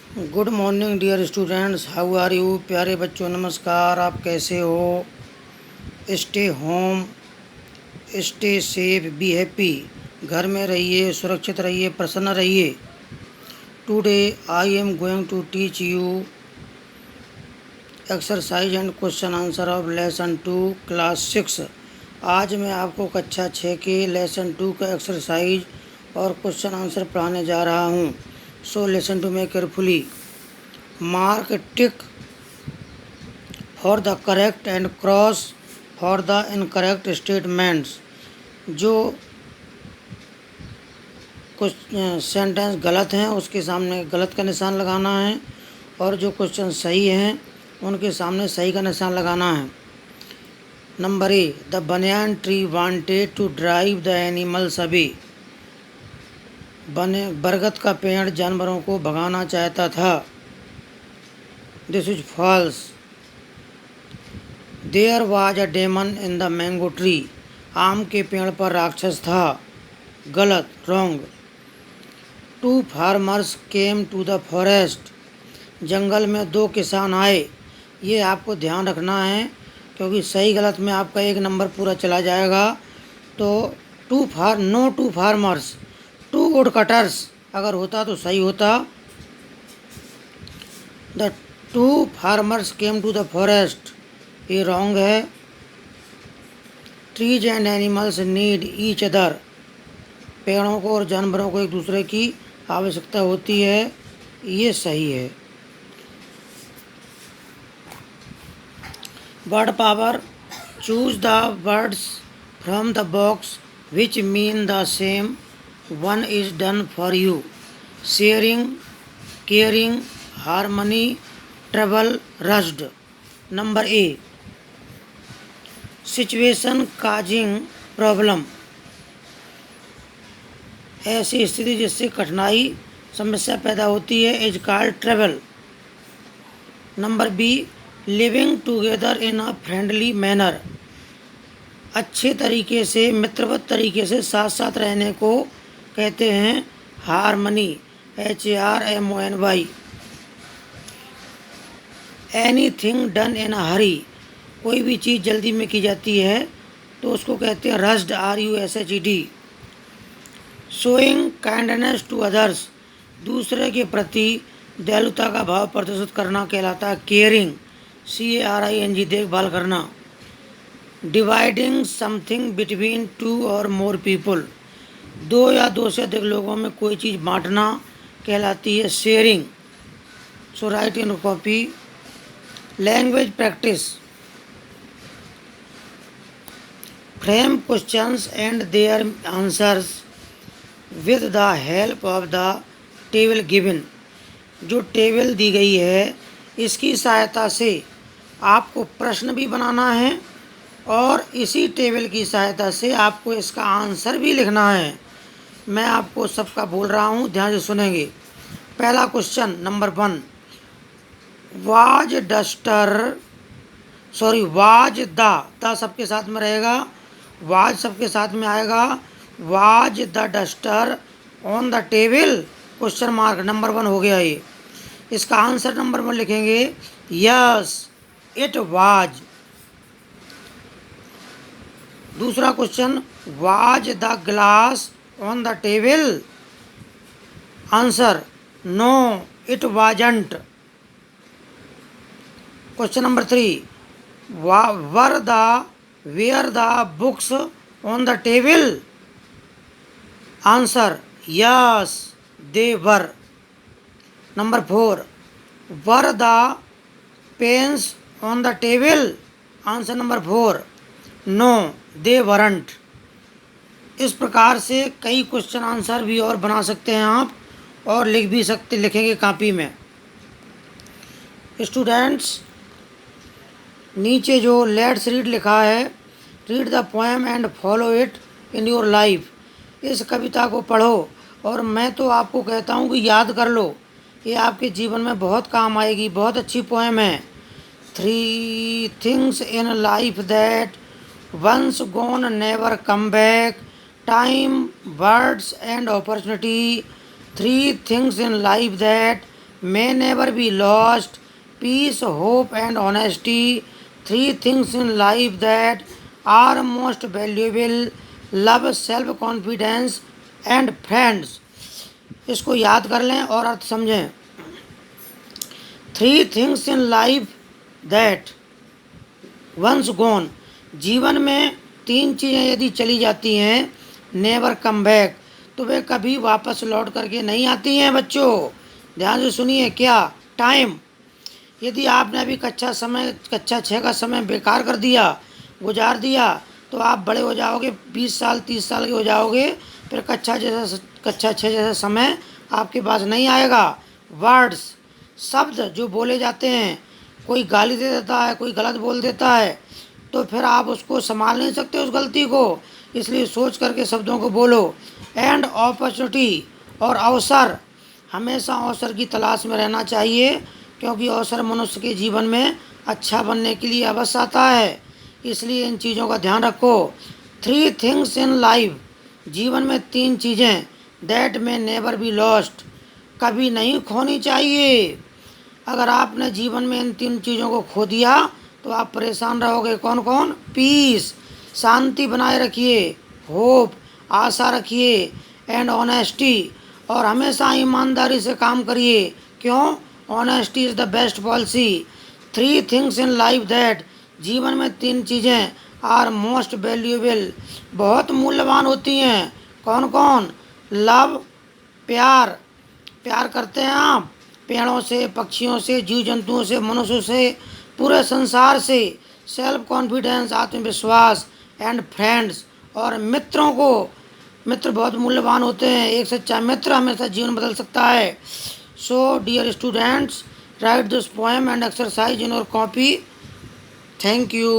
Good morning dear students, how are you. प्यारे बच्चों नमस्कार, आप कैसे हो। Stay home, stay safe, be happy. घर में रहिए, सुरक्षित रहिए, प्रसन्न रहिए। Today I am going to teach you exercise and question answer of lesson 2 class 6। आज मैं आपको कक्षा 6 के लेसन 2 का एक्सरसाइज और क्वेश्चन आंसर पढ़ाने जा रहा हूँ। So listen to me carefully. Mark tick for the correct and cross for the incorrect statements. जो कुछ सेंटेंस गलत हैं उसके सामने गलत का निशान लगाना है, और जो क्वेश्चन सही हैं उनके सामने सही का निशान लगाना है। Number A, the banyan tree wanted to drive the animals away. बरगद का पेड़ जानवरों को भगाना चाहता था। This is false. There was a demon in the mango tree. आम के पेड़ पर राक्षस था। गलत, wrong. Two farmers came to the forest. जंगल में दो किसान आए। ये आपको ध्यान रखना है, क्योंकि सही गलत में आपका एक नंबर पूरा चला जाएगा। तो no two farmers, two woodcutters अगर होता तो सही होता। The two farmers came to the forest, ये रॉन्ग है। Trees and animals need each other. पेड़ों को और जानवरों को एक दूसरे की आवश्यकता होती है, ये सही है। Word power, choose the words from the box which mean the same. One is done for you. Sharing, caring, harmony, trouble, rushed. Number A, situation causing problem. ऐसी स्थिति जिससे कठिनाई समस्या पैदा होती है, is called trouble. Number B, living together in a friendly manner. अच्छे तरीके से, मित्रवत तरीके से साथ साथ रहने को कहते हैं harmony, HARMONY। Anything done in a hurry. कोई भी चीज़ जल्दी में की जाती है तो उसको कहते हैं rushed, RUSHED। Showing kindness to others. दूसरे के प्रति दयालुता का भाव प्रदर्शित करना कहलाता है केयरिंग, CARING, देखभाल करना। डिवाइडिंग समथिंग बिटवीन टू और मोर पीपल। दो या दो से अधिक लोगों में कोई चीज़ बांटना कहलाती है sharing. So right in copy. Language practice. Frame questions and their answers with the help of the table given. जो टेबल दी गई है इसकी सहायता से आपको प्रश्न भी बनाना है, और इसी टेबल की सहायता से आपको इसका आंसर भी लिखना है। मैं आपको सबका बोल रहा हूँ, ध्यान से सुनेंगे। पहला क्वेश्चन नंबर 1, वाज द सबके साथ में रहेगा, वाज सबके साथ में आएगा। Was the duster on the table, question mark, number 1 हो गया ये। इसका आंसर नंबर 1 लिखेंगे, यस इट वाज। दूसरा question, was the glass on the table. Answer, no it wasn't. Question number 3, were the books on the table. Answer, yes they were. Number 4, were the pens on the table. Answer number 4, no they weren't. इस प्रकार से कई question answer भी और बना सकते हैं आप, और लिखेंगे कॉपी में। स्टूडेंट्स, नीचे जो लेट्स रीड लिखा है, read the poem and follow it in your life. इस कविता को पढ़ो, और मैं तो आपको कहता हूँ कि याद कर लो, ये आपके जीवन में बहुत काम आएगी। बहुत अच्छी पोएम है। 3 things in life that once gone never come back. Time, words and opportunity. 3 things in life that may never be lost. Peace, hope, and honesty. Three things in life that are most valuable. Love, self confidence, and friends. इसको याद कर लें और अर्थ समझें. Three things in life that once gone. जीवन में तीन चीज़ें यदि चली जाती हैं, नेवर कम बैक, तो वे कभी वापस लौट करके नहीं आती हैं. बच्चों ध्यान से सुनिए. क्या? टाइम. यदि आपने अभी कक्षा 6 का समय बेकार कर दिया, गुजार दिया, तो आप बड़े हो जाओगे, 20 साल 30 साल के हो जाओगे, फिर कक्षा 6 जैसा समय आपके पास नहीं आएगा. वर्ड्स, शब्द जो बोले जाते हैं, कोई गाली दे देता है, कोई गलत बोल देता है, तो फिर आप उसको संभाल नहीं सकते उस गलती को, इसलिए सोच करके शब्दों को बोलो. एंड अपॉर्चुनिटी, और अवसर. हमेशा अवसर की तलाश में रहना चाहिए, क्योंकि अवसर मनुष्य के जीवन में अच्छा बनने के लिए अवश्य आता है. इसलिए इन चीज़ों का ध्यान रखो. थ्री थिंग्स इन लाइफ, जीवन में तीन चीज़ें, दैट में नेवर बी लॉस्ट, कभी नहीं खोनी चाहिए. अगर आपने जीवन में इन तीन चीज़ों को खो दिया तो आप परेशान रहोगे. कौन कौन? पीस, शांति बनाए रखिए. होप, आशा रखिए. एंड ऑनेस्टी, और हमेशा ईमानदारी से काम करिए. क्यों? Honesty is the best policy. Three things in life that, जीवन में तीन चीज़ें, आर मोस्ट वैल्यूएबल, बहुत मूल्यवान होती हैं. कौन कौन? लव, प्यार. प्यार करते हैं आप पेड़ों से, पक्षियों से, जीव जंतुओं से, मनुष्यों से, पूरे संसार से. सेल्फ कॉन्फिडेंस, आत्मविश्वास. एंड फ्रेंड्स, और मित्रों को. मित्र बहुत मूल्यवान होते हैं. एक सच्चा मित्र हमेशा जीवन बदल सकता है. So dear students, write this poem and exercise in your copy. Thank you.